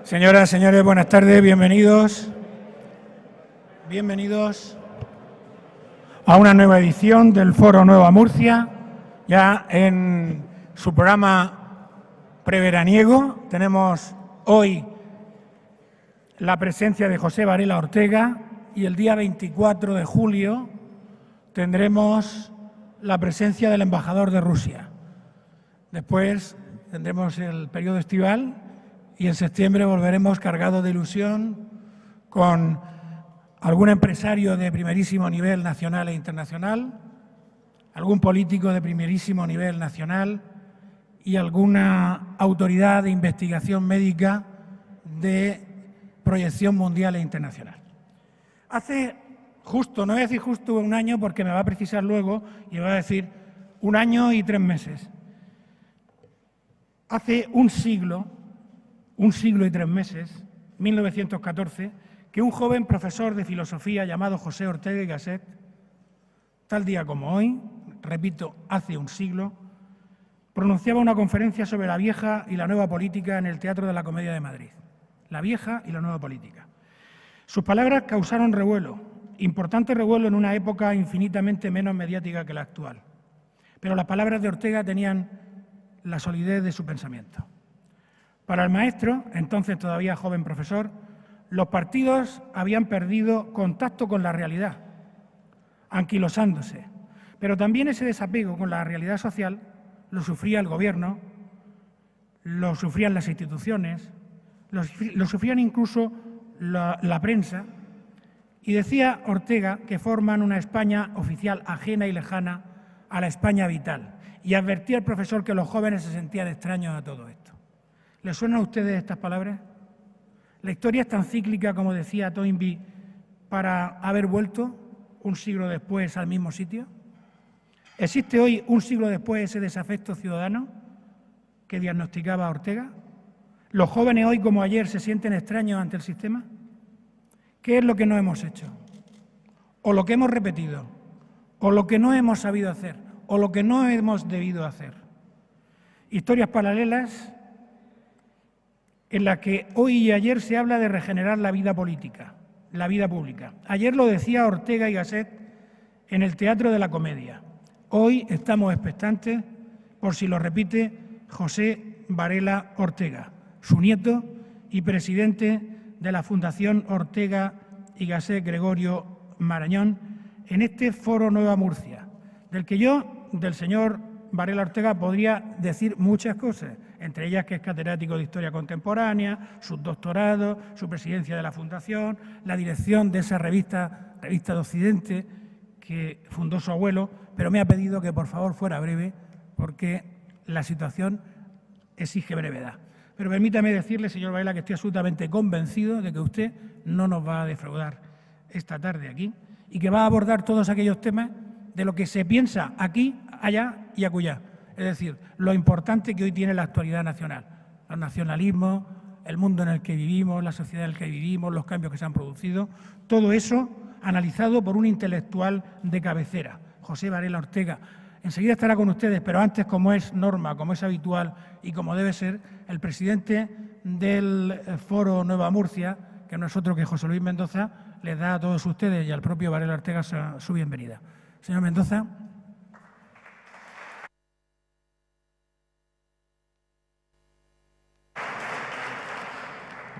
Señoras, señores, buenas tardes, bienvenidos a una nueva edición del Foro Nueva Murcia, ya en su programa preveraniego. Tenemos hoy la presencia de José Varela Ortega y el día 24 de julio tendremos la presencia del embajador de Rusia. Después tendremos el periodo estival y en septiembre volveremos cargados de ilusión con algún empresario de primerísimo nivel nacional e internacional, algún político de primerísimo nivel nacional y alguna autoridad de investigación médica de proyección mundial e internacional. Hace justo, no voy a decir justo un año porque me va a precisar luego y me va a decir 1 año y 3 meses. Hace un siglo y 3 meses, 1914, que un joven profesor de filosofía llamado José Ortega y Gasset, tal día como hoy, repito, hace un siglo, pronunciaba una conferencia sobre la vieja y la nueva política en el Teatro de la Comedia de Madrid. La vieja y la nueva política. Sus palabras causaron revuelo, importante revuelo en una época infinitamente menos mediática que la actual. Pero las palabras de Ortega tenían la solidez de su pensamiento. Para el maestro, entonces todavía joven profesor, los partidos habían perdido contacto con la realidad, anquilosándose. Pero también ese desapego con la realidad social lo sufría el gobierno, lo sufrían las instituciones, lo sufrían incluso la prensa. Y decía Ortega que forman una España oficial ajena y lejana a la España vital. Y advertía al profesor que los jóvenes se sentían extraños a todo esto. ¿Les suenan a ustedes estas palabras? La historia es tan cíclica, como decía Toynbee, para haber vuelto un siglo después al mismo sitio. ¿Existe hoy, un siglo después, ese desafecto ciudadano que diagnosticaba Ortega? ¿Los jóvenes hoy, como ayer, se sienten extraños ante el sistema? ¿Qué es lo que no hemos hecho? ¿O lo que hemos repetido? ¿O lo que no hemos sabido hacer? ¿O lo que no hemos debido hacer? Historias paralelas en la que hoy y ayer se habla de regenerar la vida política, la vida pública. Ayer lo decía Ortega y Gasset en el Teatro de la Comedia. Hoy estamos expectantes por si lo repite José Varela Ortega, su nieto y presidente de la Fundación Ortega y Gasset Gregorio Marañón, en este Foro Nueva Murcia, del que yo, del señor Varela Ortega, podría decir muchas cosas, entre ellas que es catedrático de Historia Contemporánea, sus doctorados, su presidencia de la Fundación, la dirección de esa revista de Occidente que fundó su abuelo, pero me ha pedido que por favor fuera breve porque la situación exige brevedad. Pero permítame decirle, señor Varela, que estoy absolutamente convencido de que usted no nos va a defraudar esta tarde aquí y que va a abordar todos aquellos temas de lo que se piensa aquí, allá y acullá. Es decir, lo importante que hoy tiene la actualidad nacional, los nacionalismos, el mundo en el que vivimos, la sociedad en la que vivimos, los cambios que se han producido, todo eso analizado por un intelectual de cabecera, José Varela Ortega. Enseguida estará con ustedes, pero antes, como es norma, como es habitual y como debe ser, el presidente del Foro Nueva Murcia, que no es otro que José Luis Mendoza, les da a todos ustedes y al propio Varela Ortega su bienvenida. Señor Mendoza.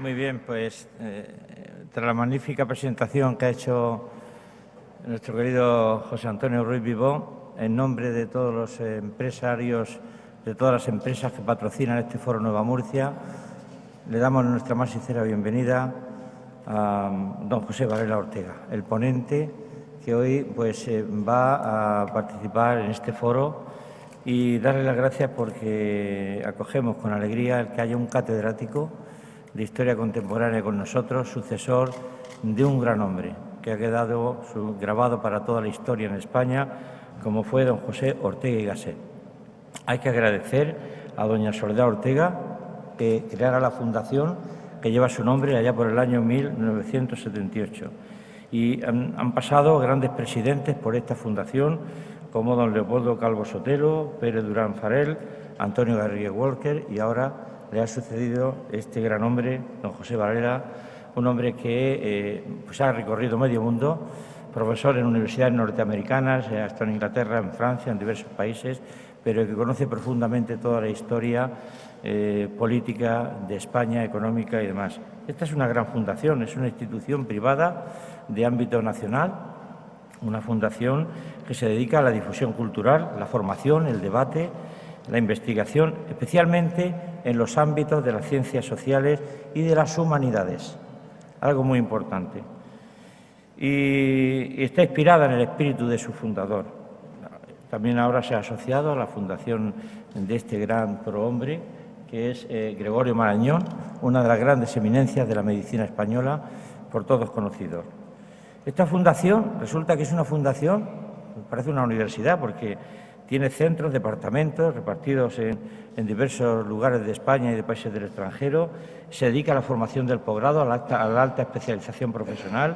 Muy bien, pues tras la magnífica presentación que ha hecho nuestro querido José Antonio Ruiz Vivó, en nombre de todos los empresarios, de todas las empresas que patrocinan este Foro Nueva Murcia, le damos nuestra más sincera bienvenida a don José Varela Ortega, el ponente que hoy pues va a participar en este foro, y darle las gracias porque acogemos con alegría el que haya un catedrático de Historia Contemporánea con nosotros, sucesor de un gran hombre que ha quedado grabado para toda la historia en España, como fue don José Ortega y Gasset. Hay que agradecer a doña Soledad Ortega que creara la fundación que lleva su nombre allá por el año 1978. Y han pasado grandes presidentes por esta fundación, como don Leopoldo Calvo Sotelo, Pérez Durán Farell, Antonio Garrigues Walker y ahora le ha sucedido este gran hombre, don José Varela, un hombre que pues ha recorrido medio mundo, profesor en universidades norteamericanas, hasta en Inglaterra, en Francia, en diversos países, pero que conoce profundamente toda la historia política de España, económica y demás. Esta es una gran fundación, es una institución privada de ámbito nacional, una fundación que se dedica a la difusión cultural, la formación, el debate, la investigación, especialmente en los ámbitos de las ciencias sociales y de las humanidades, algo muy importante. Y está inspirada en el espíritu de su fundador. También ahora se ha asociado a la fundación de este gran prohombre, que es Gregorio Marañón, una de las grandes eminencias de la medicina española, por todos conocidos. Esta fundación resulta que es una fundación, parece una universidad, porque tiene centros, departamentos repartidos en diversos lugares de España y de países del extranjero. Se dedica a la formación del posgrado, a la alta especialización profesional.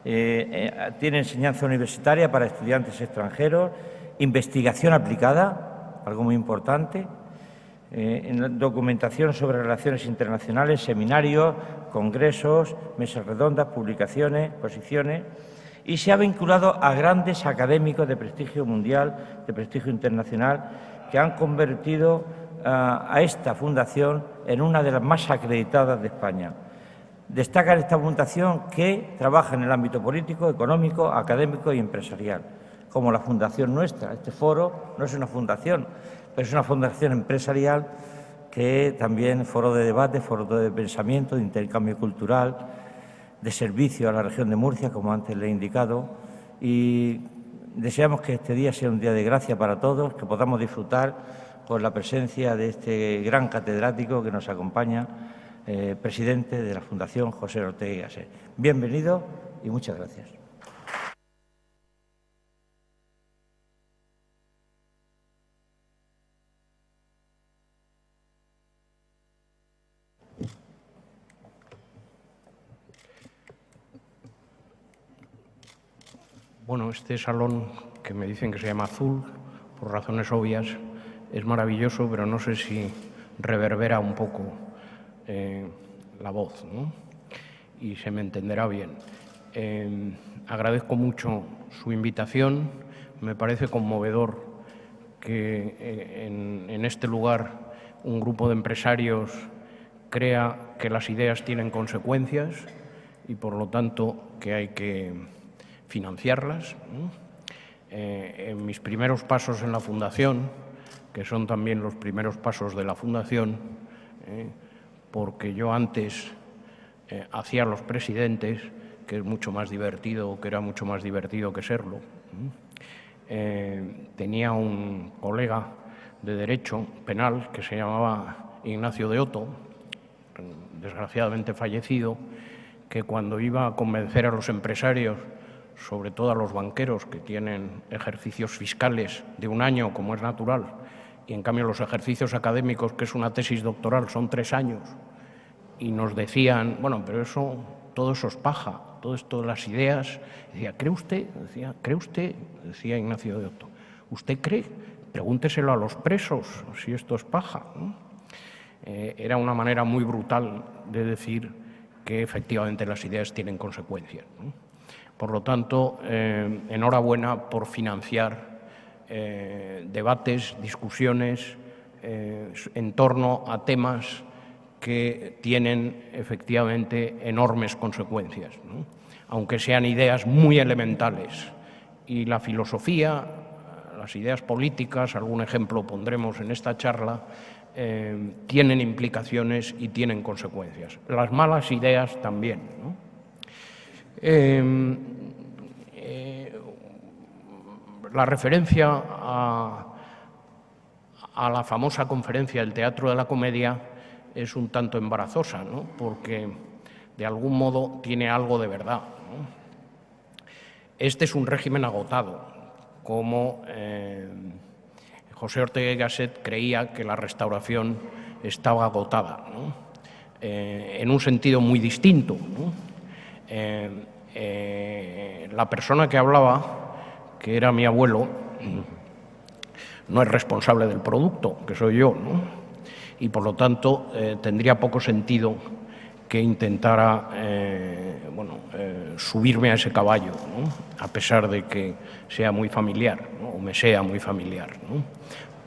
Tiene enseñanza universitaria para estudiantes extranjeros, investigación aplicada, algo muy importante, en documentación sobre relaciones internacionales, seminarios, congresos, mesas redondas, publicaciones, exposiciones, y se ha vinculado a grandes académicos de prestigio mundial, de prestigio internacional, que han convertido a esta fundación en una de las más acreditadas de España. Destaca en esta fundación que trabaja en el ámbito político, económico, académico y empresarial, como la fundación nuestra. Este foro no es una fundación, pero es una fundación empresarial que también es foro de debate, foro de pensamiento, de intercambio cultural, de servicio a la región de Murcia, como antes le he indicado, y deseamos que este día sea un día de gracia para todos, que podamos disfrutar con la presencia de este gran catedrático que nos acompaña, presidente de la Fundación José Ortega y Gasset. Bienvenido y muchas gracias. Bueno, este salón, que me dicen que se llama azul, por razones obvias, es maravilloso, pero no sé si reverbera un poco la voz, ¿no? Y se me entenderá bien. Agradezco mucho su invitación. Me parece conmovedor que en este lugar un grupo de empresarios crea que las ideas tienen consecuencias y, por lo tanto, que hay que financiarlas. En mis primeros pasos en la Fundación, que son también los primeros pasos de la Fundación, porque yo antes hacía los presidentes, que es mucho más divertido, que era mucho más divertido que serlo. Tenía un colega de Derecho Penal que se llamaba Ignacio de Oto, desgraciadamente fallecido, que cuando iba a convencer a los empresarios, sobre todo a los banqueros que tienen ejercicios fiscales de un año, como es natural, y en cambio los ejercicios académicos, que es una tesis doctoral, son 3 años, y nos decían, bueno, pero eso, todo eso es paja, todo esto de las ideas. Decía, ¿cree usted? Decía Ignacio de Oto, ¿usted cree? Pregúnteselo a los presos si esto es paja, ¿no? Era una manera muy brutal de decir que efectivamente las ideas tienen consecuencias, ¿no? Por lo tanto, enhorabuena por financiar debates, discusiones en torno a temas que tienen efectivamente enormes consecuencias, ¿no? Aunque sean ideas muy elementales. Y la filosofía, las ideas políticas, algún ejemplo pondremos en esta charla, tienen implicaciones y tienen consecuencias. Las malas ideas también, ¿no? La referencia a la famosa conferencia del Teatro de la Comedia es un tanto embarazosa, ¿no? Porque de algún modo tiene algo de verdad, ¿no? Este es un régimen agotado, como José Ortega y Gasset creía que la Restauración estaba agotada, ¿no? En un sentido muy distinto, ¿no? La persona que hablaba, que era mi abuelo, no es responsable del producto, que soy yo, ¿no? Y por lo tanto tendría poco sentido que intentara subirme a ese caballo, ¿no? A pesar de que sea muy familiar, ¿no? O me sea muy familiar, ¿no?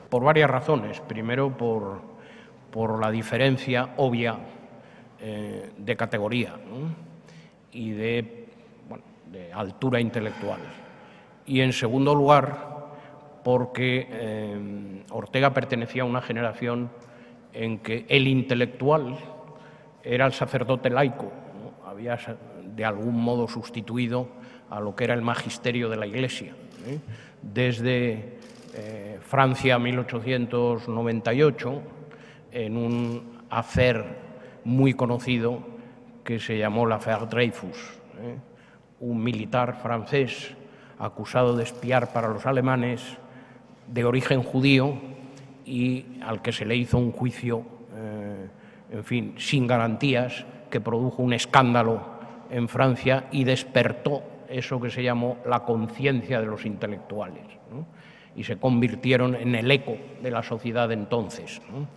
Por varias razones. Primero, por la diferencia obvia de categoría, ¿no? Y de altura intelectual. Y en segundo lugar, porque Ortega pertenecía a una generación en que el intelectual era el sacerdote laico, ¿no? Había de algún modo sustituido a lo que era el magisterio de la Iglesia, ¿eh? Desde Francia 1898, en un affaire muy conocido que se llamó l'affaire Dreyfus, ¿eh? Un militar francés acusado de espiar para los alemanes, de origen judío, y al que se le hizo un juicio, en fin, sin garantías, que produjo un escándalo en Francia y despertó eso que se llamó la conciencia de los intelectuales, ¿no? Y se convirtieron en el eco de la sociedad de entonces, ¿no?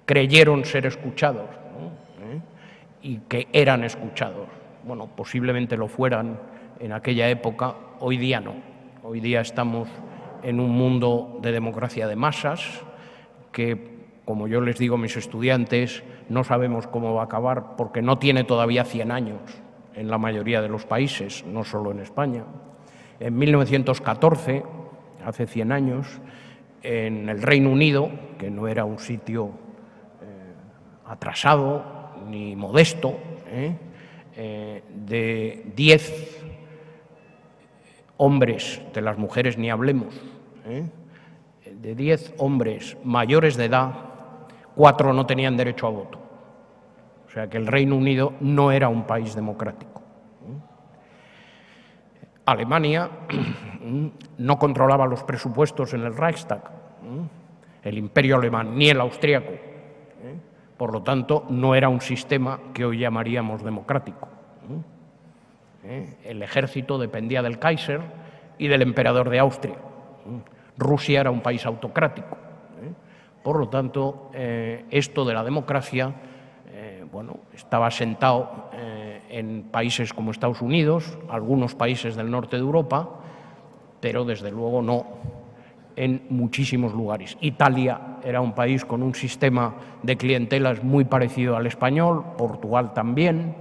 Creyeron ser escuchados, ¿no? Y que eran escuchados. Bueno, posiblemente lo fueran en aquella época, hoy día no. Hoy día estamos en un mundo de democracia de masas que, como yo les digo a mis estudiantes, no sabemos cómo va a acabar porque no tiene todavía 100 años en la mayoría de los países, no solo en España. En 1914, hace 100 años, en el Reino Unido, que no era un sitio atrasado ni modesto, de 10 hombres, de las mujeres ni hablemos, de 10 hombres mayores de edad, 4 no tenían derecho a voto. O sea que el Reino Unido no era un país democrático. Alemania no controlaba los presupuestos en el Reichstag, el Imperio alemán, ni el austríaco. Por lo tanto, no era un sistema que hoy llamaríamos democrático. El ejército dependía del Kaiser y del emperador de Austria. Rusia era un país autocrático. Por lo tanto, esto de la democracia estaba asentado en países como Estados Unidos, algunos países del norte de Europa, pero desde luego no en muchísimos lugares. Italia era un país con un sistema de clientelas muy parecido al español, Portugal también,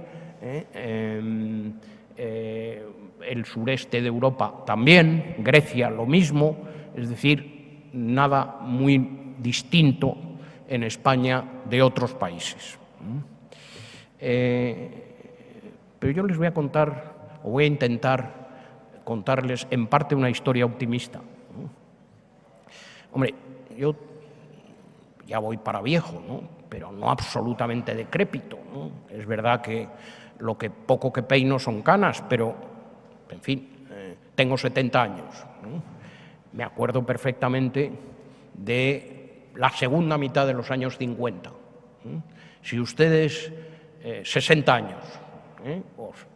el sureste de Europa también, Grecia lo mismo, es decir, nada muy distinto en España de otros países. Pero yo les voy a contar, o voy a intentar contarles en parte una historia optimista. Hombre, yo ya voy para viejo, ¿no? Pero no absolutamente decrépito, ¿no? Es verdad que lo que poco que peino son canas, pero, en fin, tengo 70 años, ¿no? Me acuerdo perfectamente de la segunda mitad de los años 50. Si ustedes, 60 años, pues,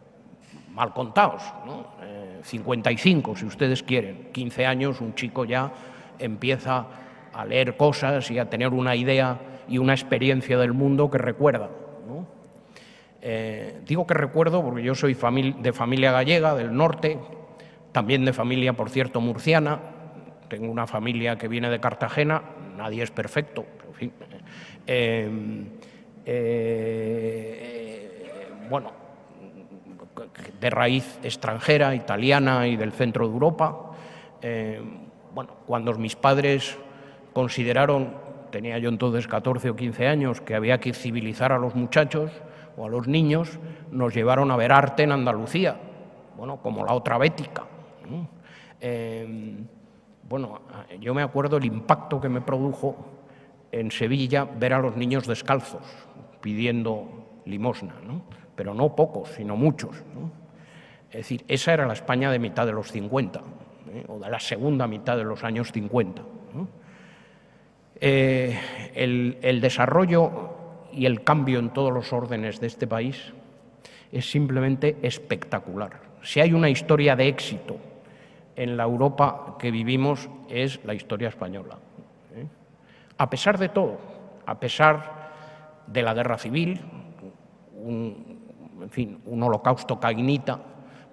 mal contados, ¿no? 55, si ustedes quieren, 15 años, un chico ya empieza a leer cosas y a tener una idea y una experiencia del mundo que recuerda, ¿no? Digo que recuerdo porque yo soy de familia gallega, del norte, también de familia, por cierto, murciana. Tengo una familia que viene de Cartagena, nadie es perfecto, pero en fin. De raíz extranjera, italiana y del centro de Europa. Cuando mis padres consideraron, tenía yo entonces 14 o 15 años, que había que civilizar a los muchachos o a los niños, nos llevaron a ver arte en Andalucía, como la otra Bética, ¿no? Yo me acuerdo el impacto que me produjo en Sevilla ver a los niños descalzos pidiendo limosna, ¿no? Pero no pocos, sino muchos, ¿no? Es decir, esa era la España de mitad de los 50, o de la segunda mitad de los años 50, ¿no? El desarrollo y el cambio en todos los órdenes de este país es simplemente espectacular. Si hay una historia de éxito en la Europa que vivimos, es la historia española. A pesar de todo, a pesar de la guerra civil, un holocausto cainita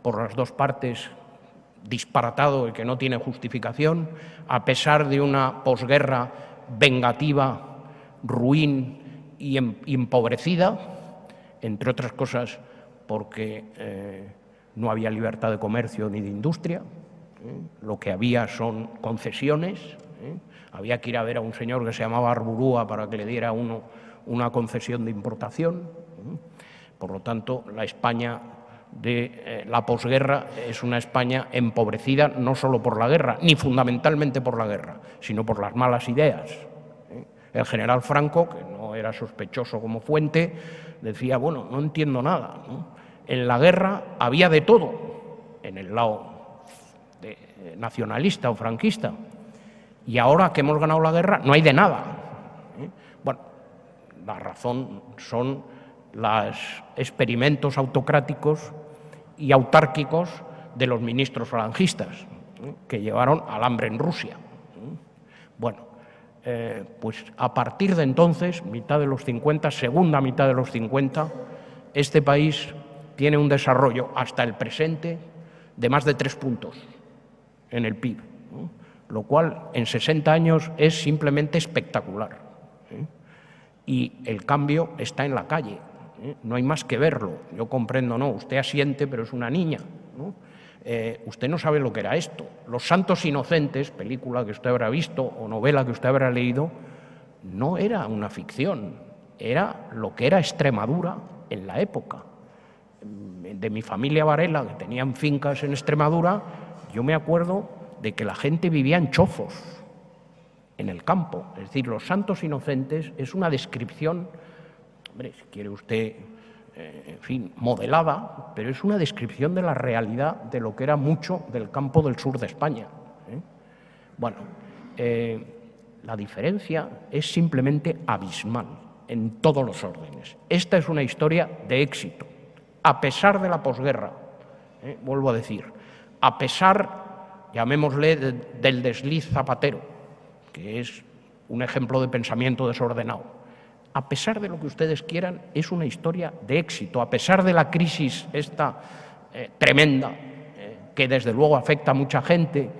por las dos partes, disparatado y que no tiene justificación, a pesar de una posguerra vengativa, ruin y empobrecida, entre otras cosas porque no había libertad de comercio ni de industria, lo que había son concesiones, había que ir a ver a un señor que se llamaba Arburúa para que le diera a uno una concesión de importación. Por lo tanto, la España de la posguerra es una España empobrecida no solo por la guerra, ni fundamentalmente por la guerra, sino por las malas ideas. El general Franco, que no era sospechoso como fuente, decía, bueno, no entiendo nada, ¿no? En la guerra había de todo, en el lado nacionalista o franquista, y ahora que hemos ganado la guerra no hay de nada. Bueno, la razón son los experimentos autocráticos y autárquicos de los ministros falangistas, que llevaron al hambre en Rusia. Bueno, pues a partir de entonces, mitad de los 50, segunda mitad de los 50, este país tiene un desarrollo hasta el presente de más de 3 puntos en el PIB, lo cual en 60 años es simplemente espectacular. Y el cambio está en la calle, no hay más que verlo. Yo comprendo, no, usted asiente, pero es una niña, ¿no? Usted no sabe lo que era esto. Los Santos Inocentes, película que usted habrá visto o novela que usted habrá leído, no era una ficción, era lo que era Extremadura en la época. De mi familia Varela, que tenían fincas en Extremadura, yo me acuerdo de que la gente vivía en chozos, en el campo. Es decir, Los Santos Inocentes es una descripción, hombre, si quiere usted, en fin, modelada, pero es una descripción de la realidad de lo que era mucho del campo del sur de España. Bueno, la diferencia es simplemente abismal en todos los órdenes. Esta es una historia de éxito, a pesar de la posguerra, vuelvo a decir, a pesar, llamémosle, del desliz zapatero, que es un ejemplo de pensamiento desordenado. A pesar de lo que ustedes quieran, es una historia de éxito, a pesar de la crisis esta tremenda, que desde luego afecta a mucha gente,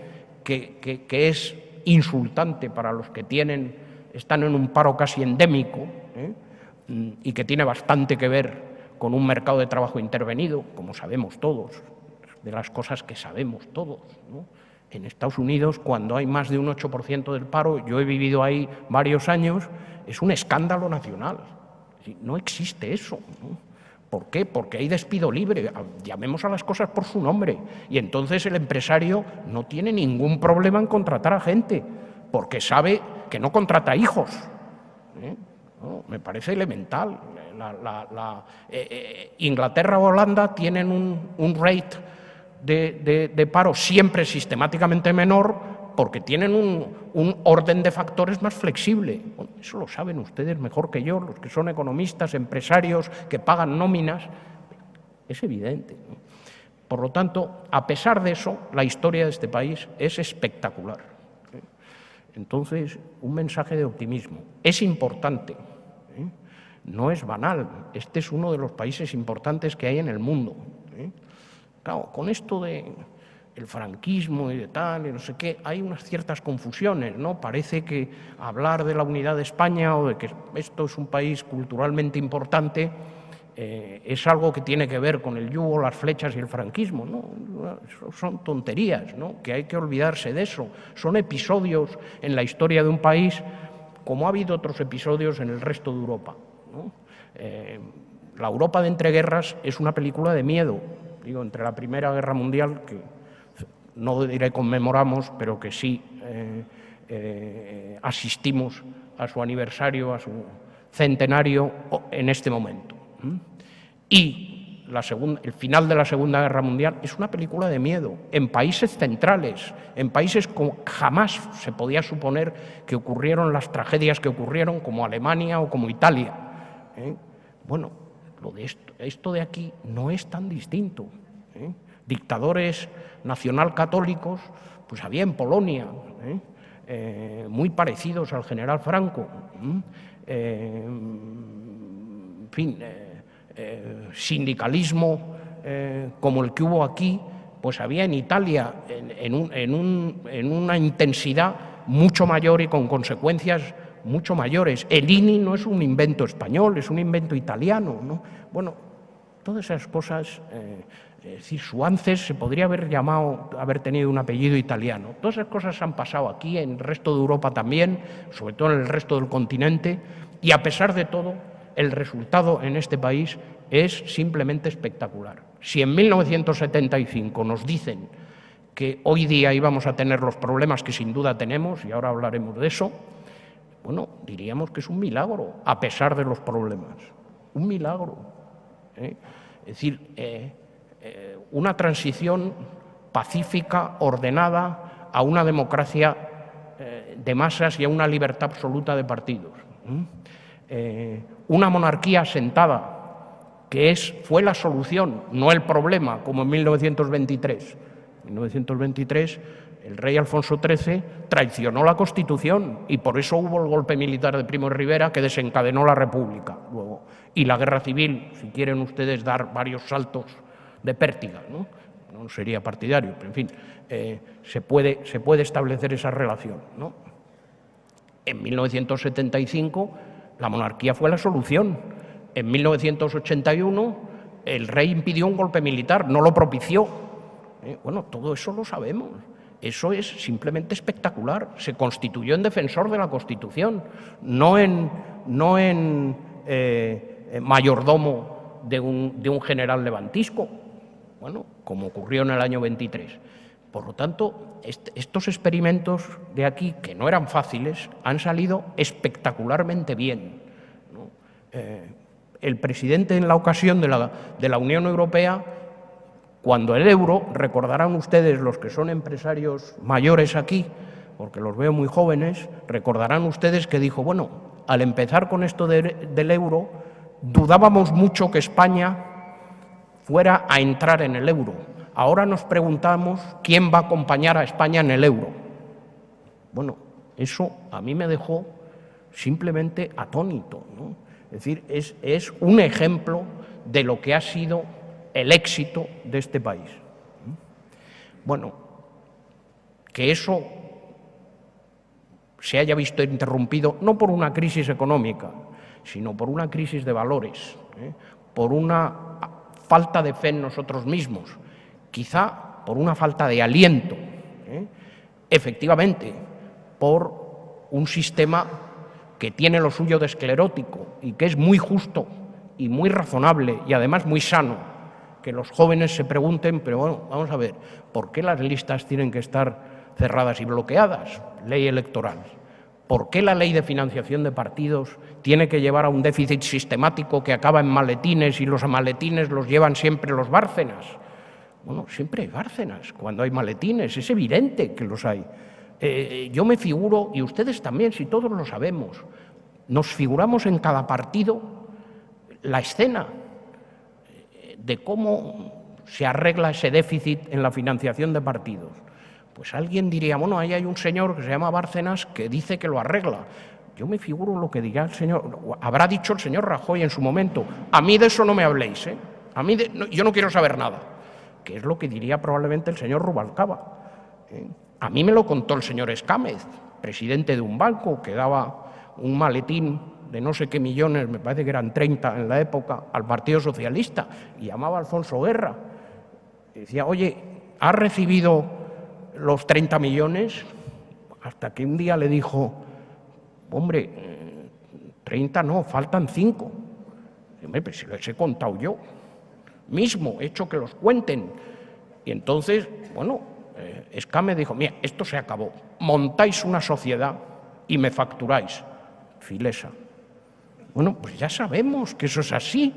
que es insultante para los que están en un paro casi endémico, y que tiene bastante que ver con un mercado de trabajo intervenido, como sabemos todos, de las cosas que sabemos todos, ¿no? En Estados Unidos, cuando hay más de un 8% del paro, yo he vivido ahí varios años, es un escándalo nacional. No existe eso, ¿no? ¿Por qué? Porque hay despido libre. Llamemos a las cosas por su nombre. Y entonces el empresario no tiene ningún problema en contratar a gente, porque sabe que no contrata hijos. No, me parece elemental. Inglaterra o Holanda tienen un rate de paro siempre sistemáticamente menor porque tienen un orden de factores más flexible. Bueno, eso lo saben ustedes mejor que yo, los que son economistas, empresarios, que pagan nóminas. Es evidente, ¿no? Por lo tanto, a pesar de eso, la historia de este país es espectacular. Entonces, un mensaje de optimismo. Es importante, no es banal. Este es uno de los países importantes que hay en el mundo. Claro, con esto del franquismo y de tal, y no sé qué, hay unas ciertas confusiones, ¿no? Parece que hablar de la unidad de España o de que esto es un país culturalmente importante es algo que tiene que ver con el yugo, las flechas y el franquismo, ¿no? Son tonterías, ¿no? Que hay que olvidarse de eso. Son episodios en la historia de un país, como ha habido otros episodios en el resto de Europa, ¿no? La Europa de entreguerras es una película de miedo. Digo, entre la Primera Guerra Mundial, que no diré conmemoramos, pero que sí asistimos a su aniversario, a su centenario en este momento. Y el final de la Segunda Guerra Mundial es una película de miedo, en países centrales, en países como jamás se podía suponer que ocurrieron las tragedias que ocurrieron, como Alemania o como Italia. Bueno, esto de aquí no es tan distinto. Dictadores nacionalcatólicos, pues había en Polonia, muy parecidos al general Franco, en fin, sindicalismo como el que hubo aquí, pues había en Italia en una intensidad mucho mayor y con consecuencias mucho mayores. El INI no es un invento español, es un invento italiano, ¿no? Bueno, todas esas cosas, es decir, Suances se podría haber tenido un apellido italiano. Todas esas cosas han pasado aquí, en el resto de Europa también, sobre todo en el resto del continente, y a pesar de todo, el resultado en este país es simplemente espectacular. Si en 1975 nos dicen que hoy día íbamos a tener los problemas que sin duda tenemos, y ahora hablaremos de eso, bueno, diríamos que es un milagro, a pesar de los problemas. Un milagro. Es decir, una transición pacífica, ordenada, a una democracia de masas y a una libertad absoluta de partidos. Una monarquía asentada, que fue la solución, no el problema, como en 1923. En 1923 el rey Alfonso XIII traicionó la Constitución y por eso hubo el golpe militar de Primo de Rivera que desencadenó la República luego. Y la Guerra Civil, si quieren ustedes dar varios saltos de pértiga, ¿no? No sería partidario, pero en fin, se puede establecer esa relación, ¿no? En 1975 la monarquía fue la solución. En 1981 el rey impidió un golpe militar, no lo propició. Bueno, todo eso lo sabemos. Eso es simplemente espectacular. Se constituyó en defensor de la Constitución, no en mayordomo de un general levantisco, bueno, como ocurrió en el año 23. Por lo tanto, estos experimentos de aquí, que no eran fáciles, han salido espectacularmente bien, ¿no? El presidente en la ocasión de la Unión Europea, cuando el euro, recordarán ustedes los que son empresarios mayores aquí, porque los veo muy jóvenes, recordarán ustedes que dijo, bueno, al empezar con esto del euro, dudábamos mucho que España fuera a entrar en el euro. Ahora nos preguntamos quién va a acompañar a España en el euro. Bueno, eso a mí me dejó simplemente atónito, ¿no? Es decir, es un ejemplo de lo que ha sido el éxito de este país. Bueno, que eso se haya visto interrumpido no por una crisis económica, sino por una crisis de valores, por una falta de fe en nosotros mismos, quizá por una falta de aliento, efectivamente, por un sistema que tiene lo suyo de esclerótico y que es muy justo y muy razonable y además muy sano, que los jóvenes se pregunten, pero bueno, vamos a ver, ¿por qué las listas tienen que estar cerradas y bloqueadas? Ley electoral. ¿Por qué la ley de financiación de partidos tiene que llevar a un déficit sistemático que acaba en maletines y los maletines los llevan siempre los Bárcenas? Bueno, siempre hay Bárcenas cuando hay maletines, es evidente que los hay. Yo me figuro, y ustedes también, si todos lo sabemos, nos figuramos en cada partido la escena de cómo se arregla ese déficit en la financiación de partidos. Pues alguien diría, bueno, ahí hay un señor que se llama Bárcenas que dice que lo arregla. Yo me figuro lo que dirá el señor, habrá dicho el señor Rajoy en su momento. A mí de eso no me habléis, ¿eh? Yo no quiero saber nada, que es lo que diría probablemente el señor Rubalcaba. A mí me lo contó el señor Escámez, presidente de un banco, que daba un maletín de no sé qué millones, me parece que eran 30 en la época, al Partido Socialista, y llamaba a Alfonso Guerra. Y decía, oye, ¿has recibido los 30 millones? Hasta que un día le dijo, hombre, 30 no, faltan 5. Hombre, pues si los he contado yo mismo, he hecho que los cuenten. Y entonces, bueno, Escámez dijo, mira, esto se acabó, montáis una sociedad y me facturáis. Filesa. Bueno, pues ya sabemos que eso es así,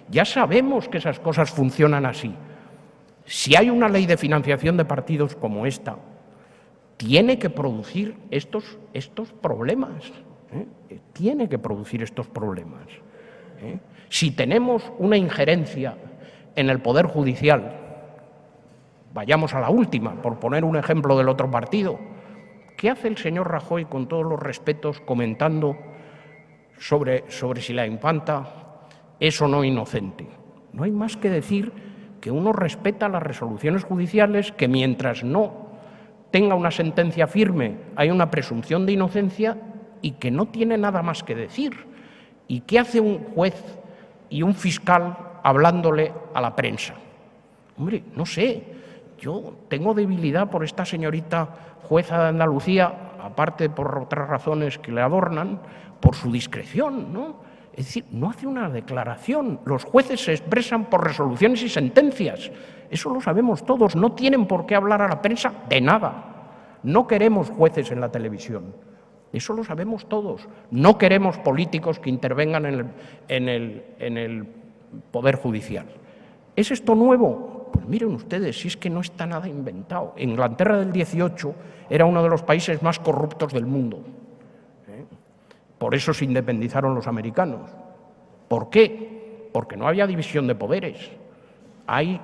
ya sabemos que esas cosas funcionan así. Si hay una ley de financiación de partidos como esta, tiene que producir estos problemas, tiene que producir estos problemas. Si tenemos una injerencia en el Poder Judicial, vayamos a la última, por poner un ejemplo del otro partido, ¿Qué hace el señor Rajoy, con todos los respetos, comentando sobre si la infanta es o no inocente? No hay más que decir que uno respeta las resoluciones judiciales, que mientras no tenga una sentencia firme hay una presunción de inocencia y que no tiene nada más que decir. ¿Y qué hace un juez y un fiscal hablándole a la prensa? Hombre, no sé, yo tengo debilidad por esta señorita jueza de Andalucía, aparte por otras razones que le adornan, por su discreción, ¿no? Es decir, no hace una declaración. Los jueces se expresan por resoluciones y sentencias. Eso lo sabemos todos. No tienen por qué hablar a la prensa de nada. No queremos jueces en la televisión. Eso lo sabemos todos. No queremos políticos que intervengan en el Poder Judicial. ¿Es esto nuevo? Pues miren ustedes, si es que no está nada inventado. Inglaterra del 18 era uno de los países más corruptos del mundo. Por eso se independizaron los americanos. ¿Por qué? Porque no había división de poderes. Hay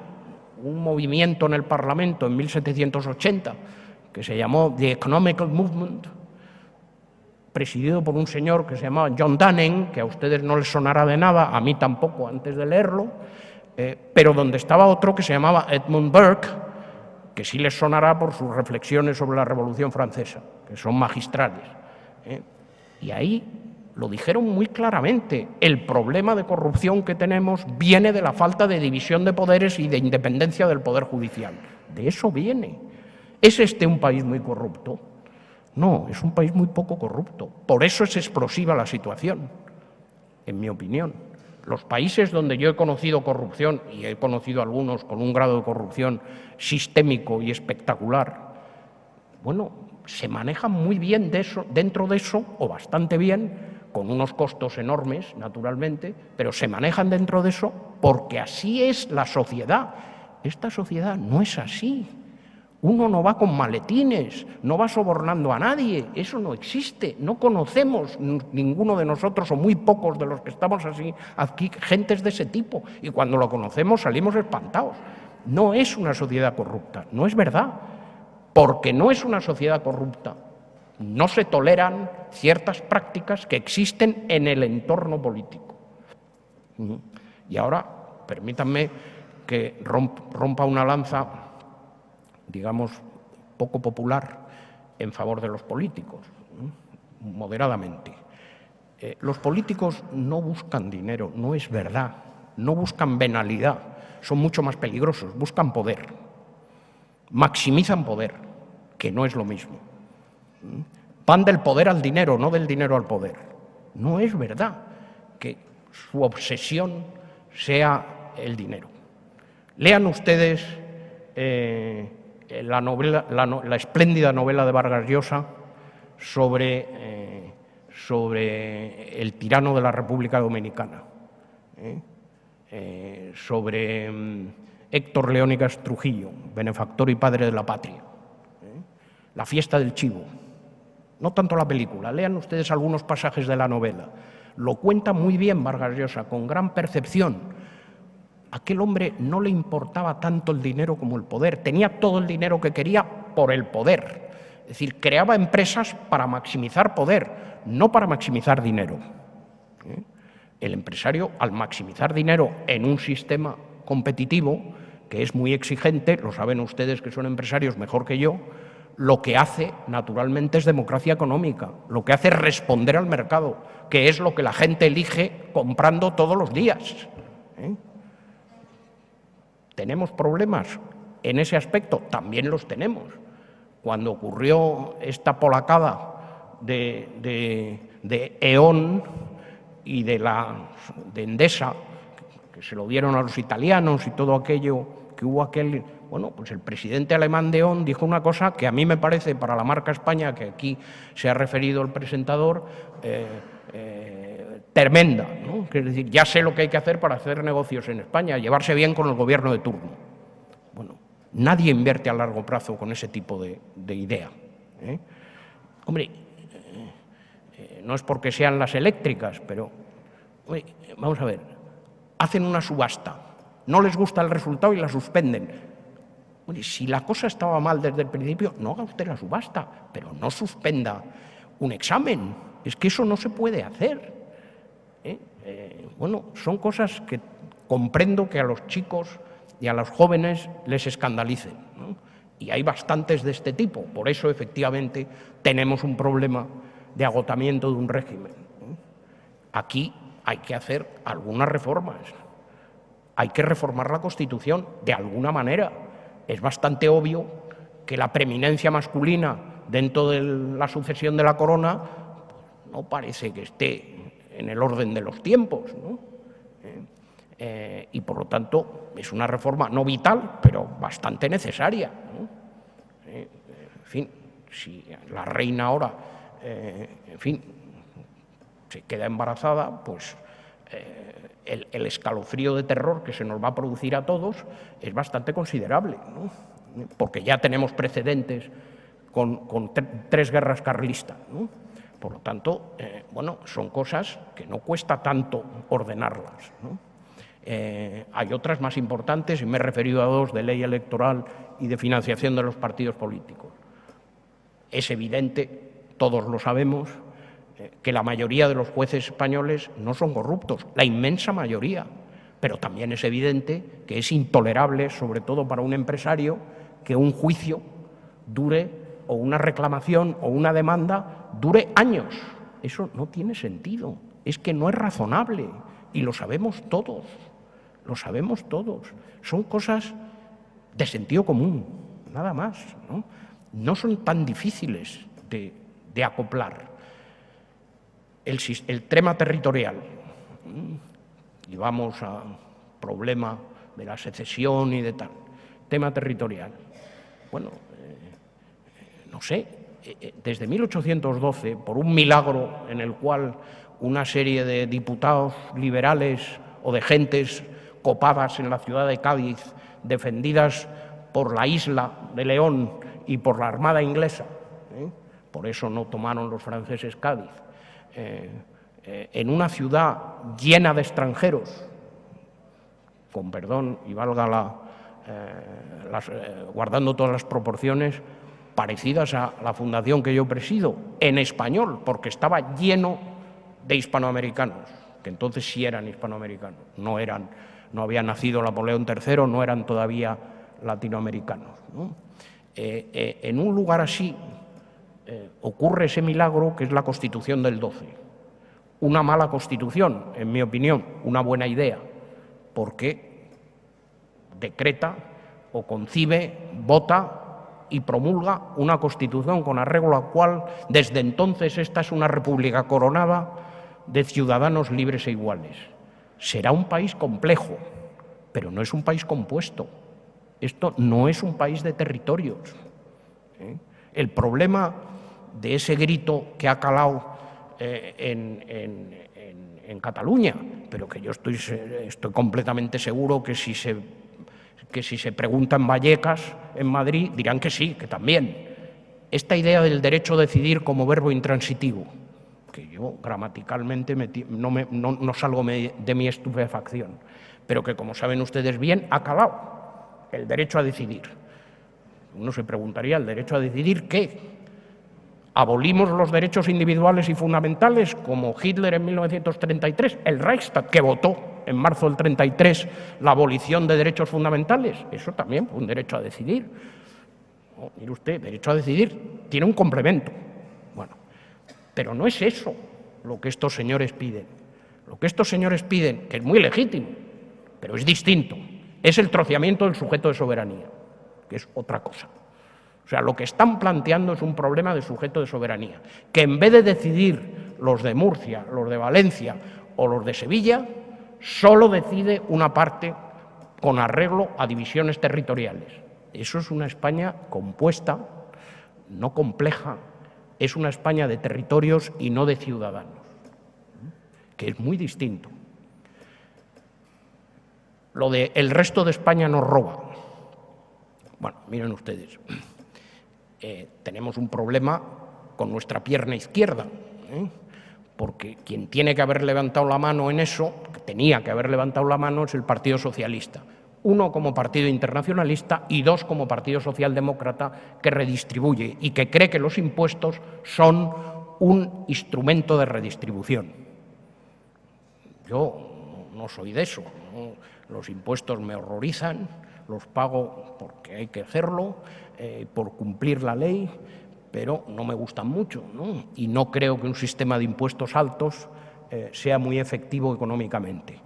un movimiento en el Parlamento en 1780 que se llamó The Economical Movement, presidido por un señor que se llamaba John Dunning, que a ustedes no les sonará de nada, a mí tampoco antes de leerlo, pero donde estaba otro que se llamaba Edmund Burke, que sí les sonará por sus reflexiones sobre la Revolución Francesa, que son magistrales. Y ahí lo dijeron muy claramente, el problema de corrupción que tenemos viene de la falta de división de poderes y de independencia del Poder Judicial. De eso viene. ¿Es este un país muy corrupto? No, es un país muy poco corrupto. Por eso es explosiva la situación, en mi opinión. Los países donde yo he conocido corrupción, y he conocido algunos con un grado de corrupción sistémico y espectacular, bueno, se manejan muy bien dentro de eso, o bastante bien, con unos costos enormes, naturalmente, pero se manejan dentro de eso porque así es la sociedad. Esta sociedad no es así. Uno no va con maletines, no va sobornando a nadie, eso no existe. No conocemos ninguno de nosotros, o muy pocos de los que estamos así aquí, gentes de ese tipo. Y cuando lo conocemos salimos espantados. No es una sociedad corrupta, no es verdad. Porque no es una sociedad corrupta, no se toleran ciertas prácticas que existen en el entorno político. Y ahora, permítanme que rompa una lanza, digamos, poco popular en favor de los políticos, moderadamente. Los políticos no buscan dinero, no es verdad, no buscan venalidad, son mucho más peligrosos, buscan poder. Maximizan poder, que no es lo mismo. Van del poder al dinero, no del dinero al poder. No es verdad que su obsesión sea el dinero. Lean ustedes la espléndida novela de Vargas Llosa sobre el tirano de la República Dominicana, sobre Héctor Leónidas Trujillo, benefactor y padre de la patria. La fiesta del chivo. No tanto la película, lean ustedes algunos pasajes de la novela. Lo cuenta muy bien Vargas Llosa, con gran percepción. A aquel hombre no le importaba tanto el dinero como el poder. Tenía todo el dinero que quería por el poder. Es decir, creaba empresas para maximizar poder, no para maximizar dinero. El empresario, al maximizar dinero en un sistema competitivo, que es muy exigente, lo saben ustedes que son empresarios mejor que yo, lo que hace naturalmente es democracia económica, lo que hace es responder al mercado, que es lo que la gente elige comprando todos los días. ¿Tenemos problemas en ese aspecto? También los tenemos. Cuando ocurrió esta polacada de E.ON y de Endesa, que se lo dieron a los italianos y todo aquello, que hubo aquel... Bueno, pues el presidente alemán de E.ON dijo una cosa que a mí me parece, para la marca España, que aquí se ha referido el presentador, tremenda, ¿no? Es decir, ya sé lo que hay que hacer para hacer negocios en España, llevarse bien con el gobierno de turno. Bueno, nadie invierte a largo plazo con ese tipo de idea. Hombre, no es porque sean las eléctricas, pero hombre, vamos a ver, hacen una subasta, no les gusta el resultado y la suspenden. Oye, si la cosa estaba mal desde el principio, no haga usted la subasta, pero no suspenda un examen. Es que eso no se puede hacer. Bueno, son cosas que comprendo que a los chicos y a los jóvenes les escandalicen, ¿no? Y hay bastantes de este tipo. Por eso, efectivamente, tenemos un problema de agotamiento de un régimen, ¿no? Aquí hay que hacer algunas reformas. Hay que reformar la Constitución de alguna manera. Es bastante obvio que la preeminencia masculina dentro de la sucesión de la corona no parece que esté en el orden de los tiempos, ¿no? Y por lo tanto es una reforma no vital, pero bastante necesaria, ¿no? En fin, si la reina ahora, en fin, se queda embarazada, pues el escalofrío de terror que se nos va a producir a todos es bastante considerable, ¿no? Porque ya tenemos precedentes con 3 guerras carlistas, ¿no? Por lo tanto, bueno, son cosas que no cuesta tanto ordenarlas, ¿no? Hay otras más importantes, y me he referido a 2, de ley electoral y de financiación de los partidos políticos. Es evidente, todos lo sabemos, que la mayoría de los jueces españoles no son corruptos, la inmensa mayoría, pero también es evidente que es intolerable, sobre todo para un empresario, que un juicio dure, o una reclamación o una demanda dure años. Eso no tiene sentido, es que no es razonable y lo sabemos todos, lo sabemos todos. Son cosas de sentido común, nada más, ¿no? No son tan difíciles de acoplar. El tema territorial, y vamos al problema de la secesión y de tal, tema territorial. Bueno, no sé, desde 1812, por un milagro en el cual una serie de diputados liberales o de gentes copadas en la ciudad de Cádiz, defendidas por la isla de León y por la Armada inglesa, por eso no tomaron los franceses Cádiz, en una ciudad llena de extranjeros, con perdón y valga guardando todas las proporciones, parecidas a la fundación que yo presido, en español, porque estaba lleno de hispanoamericanos, que entonces sí eran hispanoamericanos, no había nacido Napoleón III, no eran todavía latinoamericanos, ¿no? En un lugar así ocurre ese milagro que es la Constitución del 12. Una mala Constitución, en mi opinión, una buena idea, porque decreta o concibe, vota y promulga una Constitución con arreglo a la cual desde entonces esta es una república coronada de ciudadanos libres e iguales. Será un país complejo, pero no es un país compuesto. Esto no es un país de territorios. El problema de ese grito que ha calado en Cataluña, pero que yo estoy completamente seguro que si se pregunta en Vallecas, en Madrid, dirán que sí, que también. Esta idea del derecho a decidir como verbo intransitivo, que yo gramaticalmente no salgo de mi estupefacción, pero que, como saben ustedes bien, ha calado el derecho a decidir. Uno se preguntaría, ¿el derecho a decidir qué? ¿Abolimos los derechos individuales y fundamentales como Hitler en 1933, el Reichstag, que votó en marzo del 33 la abolición de derechos fundamentales? Eso también fue un derecho a decidir. Oh, mire usted, derecho a decidir tiene un complemento. Bueno, pero no es eso lo que estos señores piden. Lo que estos señores piden, que es muy legítimo, pero es distinto, es el troceamiento del sujeto de soberanía, que es otra cosa. O sea, lo que están planteando es un problema de sujeto de soberanía, que en vez de decidir los de Murcia, los de Valencia o los de Sevilla, solo decide una parte con arreglo a divisiones territoriales. Eso es una España compuesta, no compleja, es una España de territorios y no de ciudadanos, que es muy distinto. Lo de el resto de España nos roba. Bueno, miren ustedes, tenemos un problema con nuestra pierna izquierda, porque quien tiene que haber levantado la mano en eso, tenía que haber levantado la mano, es el Partido Socialista. Uno como partido internacionalista y dos como partido socialdemócrata que redistribuye y que cree que los impuestos son un instrumento de redistribución. Yo no soy de eso, ¿no? Los impuestos me horrorizan, los pago porque hay que hacerlo, por cumplir la ley, pero no me gustan mucho, ¿no? Y no creo que un sistema de impuestos altos sea muy efectivo económicamente.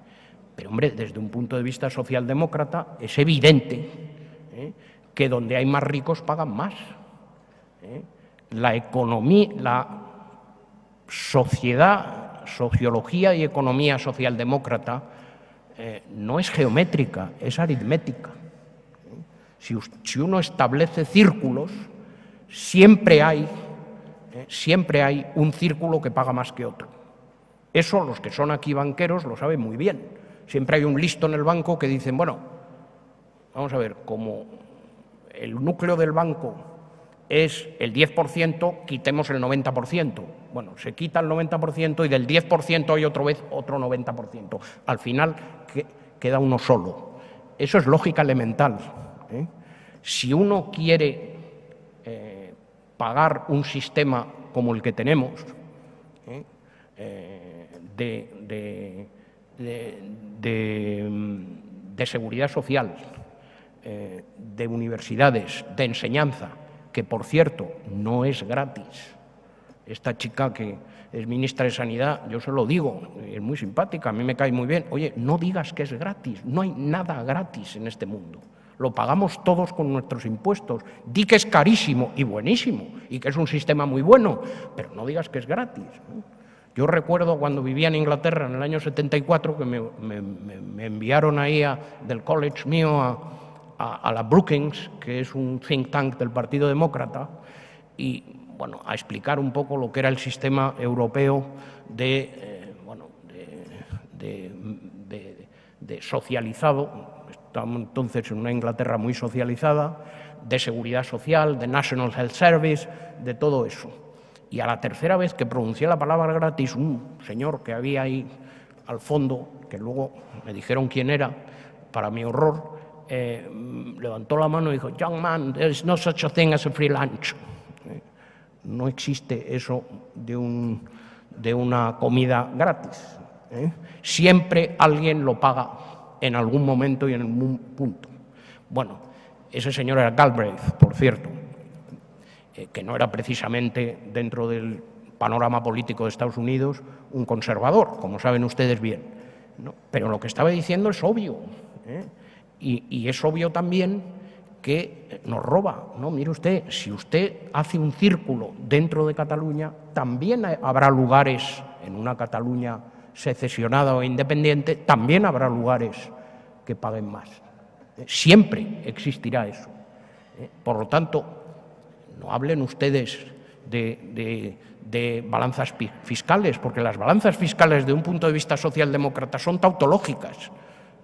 Pero, hombre, desde un punto de vista socialdemócrata es evidente que donde hay más ricos pagan más. La economía, la sociología y economía socialdemócrata no es geométrica, es aritmética. Si uno establece círculos, siempre hay un círculo que paga más que otro. Eso los que son aquí banqueros lo saben muy bien. Siempre hay un listo en el banco que dicen, bueno, vamos a ver, como el núcleo del banco es el 10%, quitemos el 90%. Bueno, se quita el 90% y del 10% hay otra vez otro 90%. Al final queda uno solo. Eso es lógica elemental. Si uno quiere pagar un sistema como el que tenemos, de seguridad social, de universidades, de enseñanza, que, por cierto, no es gratis. Esta chica que es ministra de Sanidad, yo se lo digo, es muy simpática, a mí me cae muy bien. Oye, no digas que es gratis, no hay nada gratis en este mundo. Lo pagamos todos con nuestros impuestos. Di que es carísimo y buenísimo y que es un sistema muy bueno, pero no digas que es gratis, ¿no? Yo recuerdo cuando vivía en Inglaterra en el año 74 que me enviaron ahí del college mío a la Brookings, que es un think tank del Partido Demócrata, y bueno, a explicar un poco lo que era el sistema europeo de socializado. Estábamos entonces en una Inglaterra muy socializada, de seguridad social, de National Health Service, de todo eso. Y a la tercera vez que pronuncié la palabra gratis, un señor que había ahí al fondo, que luego me dijeron quién era, para mi horror, levantó la mano y dijo, "Young man, there is no such a thing as a free lunch". No existe eso de una comida gratis. Siempre alguien lo paga en algún momento y en algún punto. Bueno, ese señor era Galbraith, por cierto, que no era precisamente, dentro del panorama político de Estados Unidos, un conservador, como saben ustedes bien, ¿no? Pero lo que estaba diciendo es obvio, y es obvio también que nos roba, ¿no? Mire usted, si usted hace un círculo dentro de Cataluña, también habrá lugares, en una Cataluña secesionada o independiente, también habrá lugares que paguen más. Siempre existirá eso. Por lo tanto, no hablen ustedes de balanzas fiscales, porque las balanzas fiscales, desde un punto de vista socialdemócrata, son tautológicas.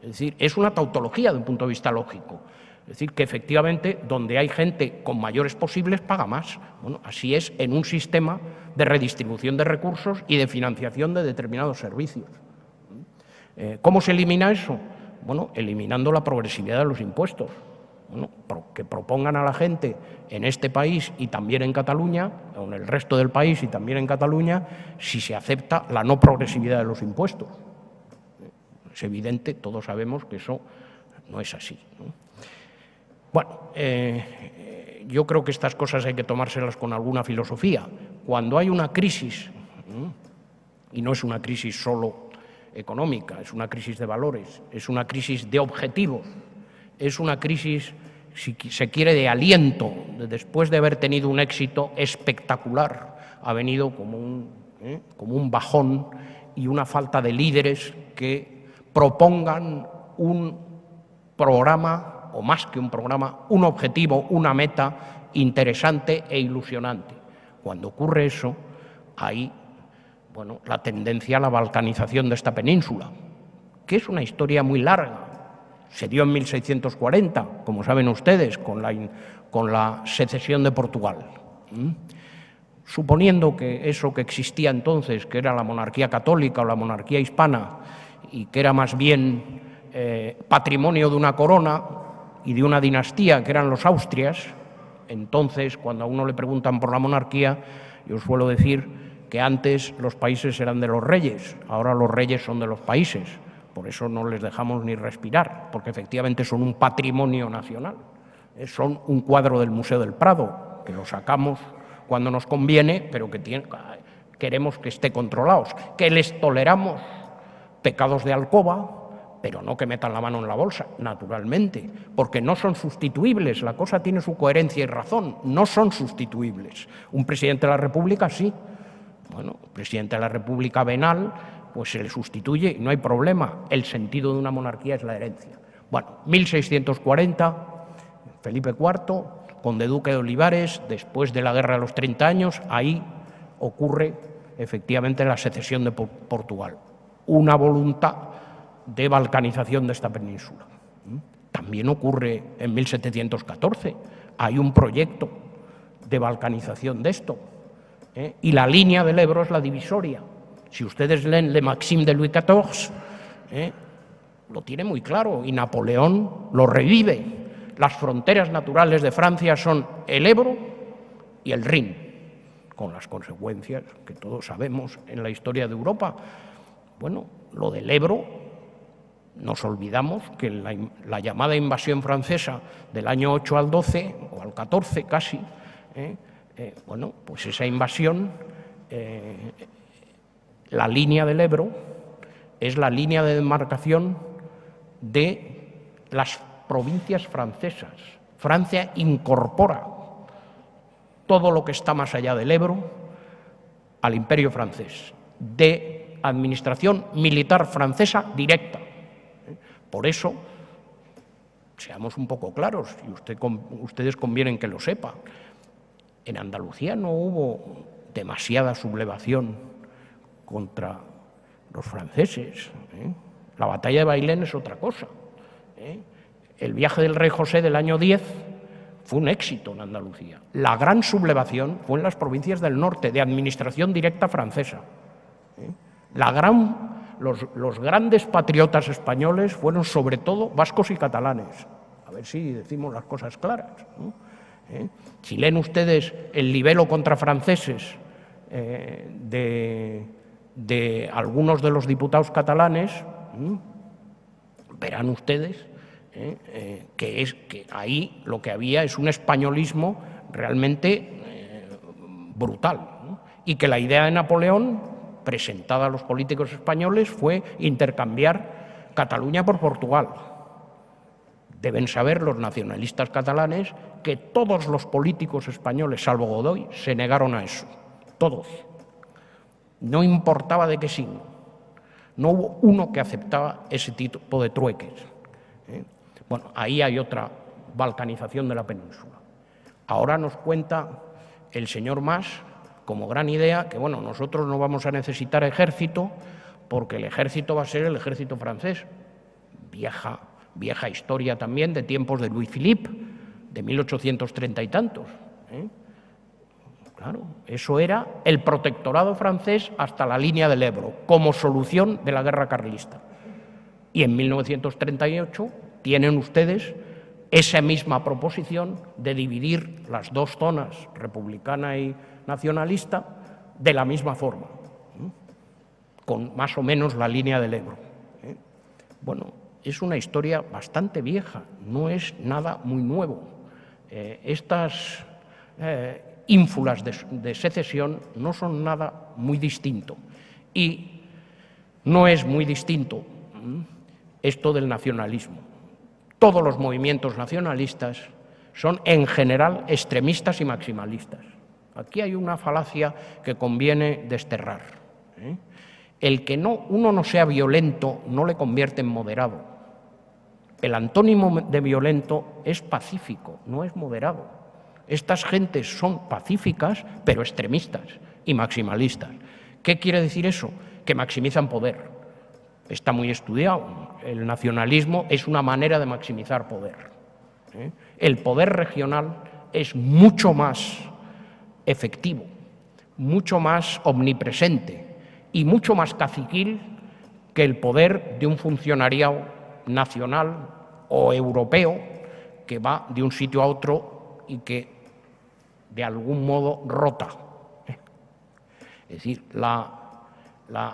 Es decir, es una tautología de un punto de vista lógico. Es decir, que efectivamente donde hay gente con mayores posibles paga más. Bueno, así es en un sistema de redistribución de recursos y de financiación de determinados servicios. ¿Cómo se elimina eso? Bueno, eliminando la progresividad de los impuestos. Bueno, que propongan a la gente en este país y también en Cataluña, o en el resto del país y también en Cataluña, si se acepta la no progresividad de los impuestos. Es evidente, todos sabemos que eso no es así, ¿no? Bueno, yo creo que estas cosas hay que tomárselas con alguna filosofía. Cuando hay una crisis, y no es una crisis solo económica, es una crisis de valores, es una crisis de objetivos, es una crisis, si se quiere, de aliento. Después de haber tenido un éxito espectacular, ha venido como un bajón y una falta de líderes que propongan un programa, o más que un programa, un objetivo, una meta interesante e ilusionante. Cuando ocurre eso, hay la tendencia a la balcanización de esta península, que es una historia muy larga. Se dio en 1640, como saben ustedes, con la secesión de Portugal. Suponiendo que eso que existía entonces, que era la monarquía católica o la monarquía hispana, y que era más bien patrimonio de una corona y de una dinastía que eran los Austrias. Entonces, cuando a uno le preguntan por la monarquía, yo suelo decir que antes los países eran de los reyes, ahora los reyes son de los países. Por eso no les dejamos ni respirar, porque efectivamente son un patrimonio nacional. Son un cuadro del Museo del Prado, que lo sacamos cuando nos conviene, pero que queremos que esté controlados, que les toleramos pecados de alcoba, pero no que metan la mano en la bolsa, naturalmente, porque no son sustituibles. La cosa tiene su coherencia y razón, no son sustituibles. Un presidente de la República sí. Bueno, el presidente de la República venal, pues se le sustituye y no hay problema. El sentido de una monarquía es la herencia. Bueno, 1640, Felipe IV, conde duque de Olivares, después de la Guerra de los 30 años, ahí ocurre efectivamente la secesión de Portugal. Una voluntad de balcanización de esta península. También ocurre en 1714. Hay un proyecto de balcanización de esto. Y la línea del Ebro es la divisoria. Si ustedes leen Le Maxime de Louis XIV, lo tiene muy claro, y Napoleón lo revive. Las fronteras naturales de Francia son el Ebro y el Rin, con las consecuencias que todos sabemos en la historia de Europa. Bueno, lo del Ebro, nos olvidamos que la llamada invasión francesa del año 8 al 12, o al 14 casi, bueno, pues esa invasión, la línea del Ebro es la línea de demarcación de las provincias francesas. Francia incorpora todo lo que está más allá del Ebro al Imperio francés, de administración militar francesa directa. Por eso, seamos un poco claros, y ustedes convienen que lo sepan, en Andalucía no hubo demasiada sublevación contra los franceses. La batalla de Bailén es otra cosa. El viaje del rey José del año 10 fue un éxito en Andalucía. La gran sublevación fue en las provincias del norte, de administración directa francesa. Los grandes patriotas españoles fueron sobre todo vascos y catalanes. A ver si decimos las cosas claras, ¿no? Si leen ustedes el libelo contra franceses de algunos de los diputados catalanes, verán ustedes que ahí lo que había es un españolismo realmente brutal, ¿no? Y que la idea de Napoleón, presentada a los políticos españoles, fue intercambiar Cataluña por Portugal. Deben saber los nacionalistas catalanes que todos los políticos españoles, salvo Godoy, se negaron a eso. Todos. No importaba de qué signo. No hubo uno que aceptaba ese tipo de trueques. Bueno, ahí hay otra balcanización de la península. Ahora nos cuenta el señor Mas, como gran idea, que bueno, nosotros no vamos a necesitar ejército porque el ejército va a ser el ejército francés. Vieja historia también de tiempos de Louis Philippe, de 1830 y tantos. Claro, eso era el protectorado francés hasta la línea del Ebro, como solución de la guerra carlista. Y en 1938 tienen ustedes esa misma proposición de dividir las dos zonas, republicana y nacionalista, de la misma forma, con más o menos la línea del Ebro. Bueno, es una historia bastante vieja, no es nada muy nuevo. Estas ínfulas de secesión no son nada muy distinto. Y no es muy distinto esto del nacionalismo. Todos los movimientos nacionalistas son en general extremistas y maximalistas. Aquí hay una falacia que conviene desterrar. El que uno no sea violento no le convierte en moderado. El antónimo de violento es pacífico, no es moderado. Estas gentes son pacíficas, pero extremistas y maximalistas. ¿Qué quiere decir eso? Que maximizan poder. Está muy estudiado. El nacionalismo es una manera de maximizar poder. El poder regional es mucho más efectivo, mucho más omnipresente y mucho más caciquil que el poder de un funcionariado nacional o europeo que va de un sitio a otro y que de algún modo rota. Es decir,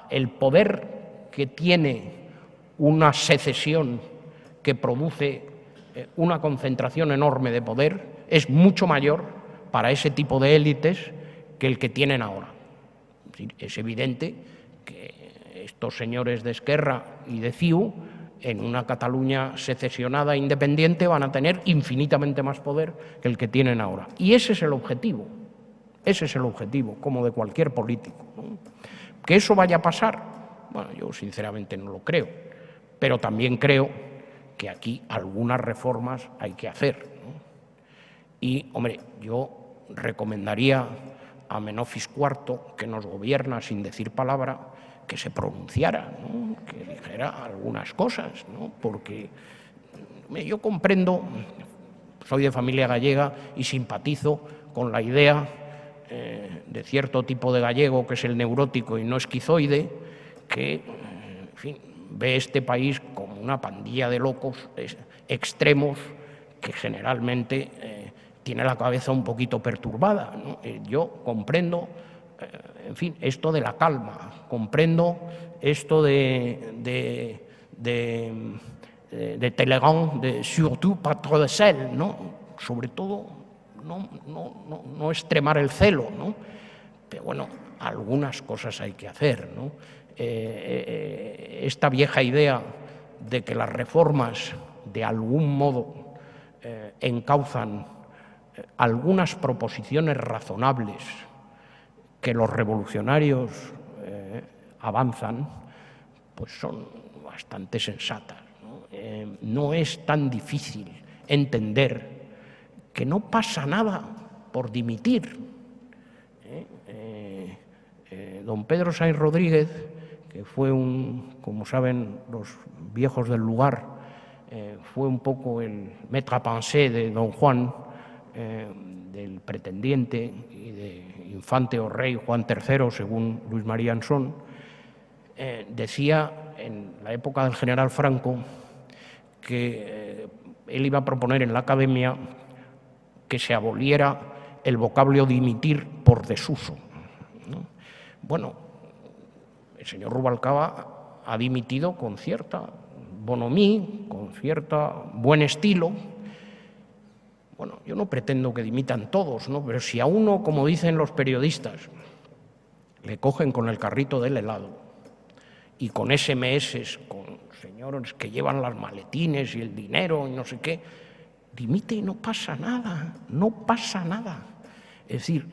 el poder que tiene una secesión que produce una concentración enorme de poder es mucho mayor para ese tipo de élites que el que tienen ahora. Es evidente que estos señores de Esquerra y de CiU, en una Cataluña secesionada e independiente, van a tener infinitamente más poder que el que tienen ahora. Y ese es el objetivo, como de cualquier político, ¿no? ¿Que eso vaya a pasar? Bueno, yo sinceramente no lo creo, pero también creo que aquí algunas reformas hay que hacer, ¿no? Y, hombre, yo recomendaría a Menofis IV, que nos gobierna sin decir palabra, que se pronunciara, ¿no? Que dijera algunas cosas, ¿no? Porque yo comprendo, soy de familia gallega y simpatizo con la idea de cierto tipo de gallego, que es el neurótico y no esquizoide, que, en fin, ve este país como una pandilla de locos extremos que generalmente tiene la cabeza un poquito perturbada, ¿no? Yo comprendo, en fin, esto de la calma, comprendo esto de Talleyrand, de surtout pas trop de sel, ¿no? Sobre todo no extremar el celo, ¿no? Pero bueno, algunas cosas hay que hacer, ¿no? Esta vieja idea de que las reformas de algún modo encauzan algunas proposiciones razonables que los revolucionarios avanzan, pues son bastante sensatas, ¿no? No es tan difícil entender que no pasa nada por dimitir. Don Pedro Sainz Rodríguez, que fue como saben los viejos del lugar, fue un poco el maître à penser de don Juan, del pretendiente y de infante o rey Juan III, según Luis María Ansón, decía en la época del general Franco que él iba a proponer en la academia que se aboliera el vocablo dimitir por desuso, ¿no? Bueno, el señor Rubalcaba ha dimitido con cierta bonhomie, con cierto buen estilo. Bueno, yo no pretendo que dimitan todos, ¿no? Pero si a uno, como dicen los periodistas, le cogen con el carrito del helado y con SMS, con señores que llevan las maletines y el dinero y no sé qué, dimite y no pasa nada, no pasa nada. Es decir,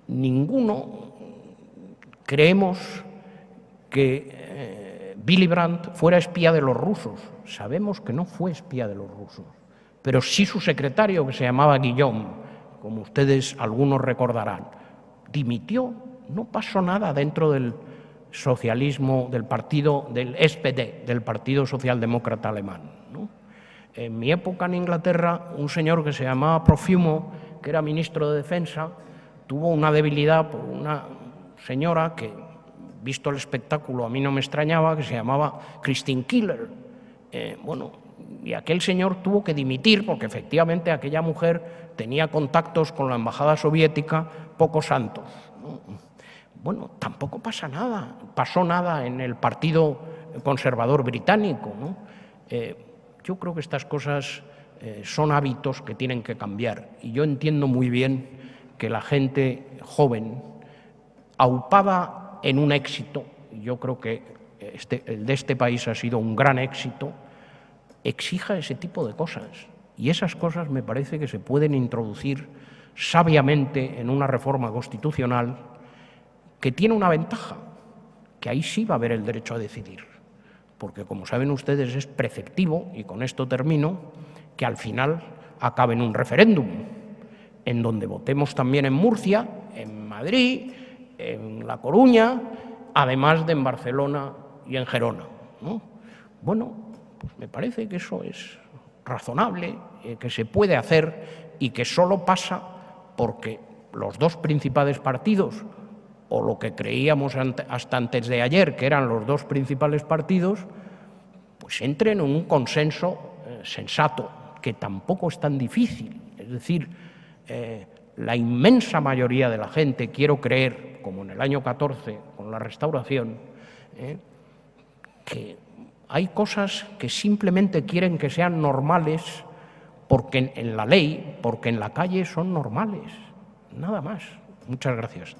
ninguno creemos que Willy Brandt fuera espía de los rusos. Sabemos que no fue espía de los rusos, pero sí su secretario, que se llamaba Guillaume, como ustedes algunos recordarán, dimitió, no pasó nada dentro del socialismo, del partido, del SPD, del Partido Socialdemócrata Alemán, ¿no? En mi época en Inglaterra, un señor que se llamaba Profumo, que era ministro de Defensa, tuvo una debilidad por una señora que, visto el espectáculo, a mí no me extrañaba, que se llamaba Christine Keeler. Bueno, y aquel señor tuvo que dimitir porque efectivamente aquella mujer tenía contactos con la embajada soviética poco santos, ¿no? Bueno, tampoco pasa nada, pasó nada en el Partido Conservador británico, ¿no? Yo creo que estas cosas son hábitos que tienen que cambiar y yo entiendo muy bien que la gente joven, aupada en un éxito, y yo creo que el de este país ha sido un gran éxito, exija ese tipo de cosas. Y esas cosas me parece que se pueden introducir sabiamente en una reforma constitucional que tiene una ventaja, que ahí sí va a haber el derecho a decidir. Porque, como saben ustedes, es preceptivo, y con esto termino, que al final acabe en un referéndum, en donde votemos también en Murcia, en Madrid, en La Coruña, además de en Barcelona y en Gerona, ¿no? Bueno, pues me parece que eso es razonable, que se puede hacer y que solo pasa porque los dos principales partidos, o lo que creíamos hasta antes de ayer, que eran los dos principales partidos, pues entren en un consenso sensato, que tampoco es tan difícil. Es decir, la inmensa mayoría de la gente, quiero creer, como en el año 14 con la Restauración, que hay cosas que simplemente quieren que sean normales porque en la ley, porque en la calle son normales, nada más. Muchas gracias.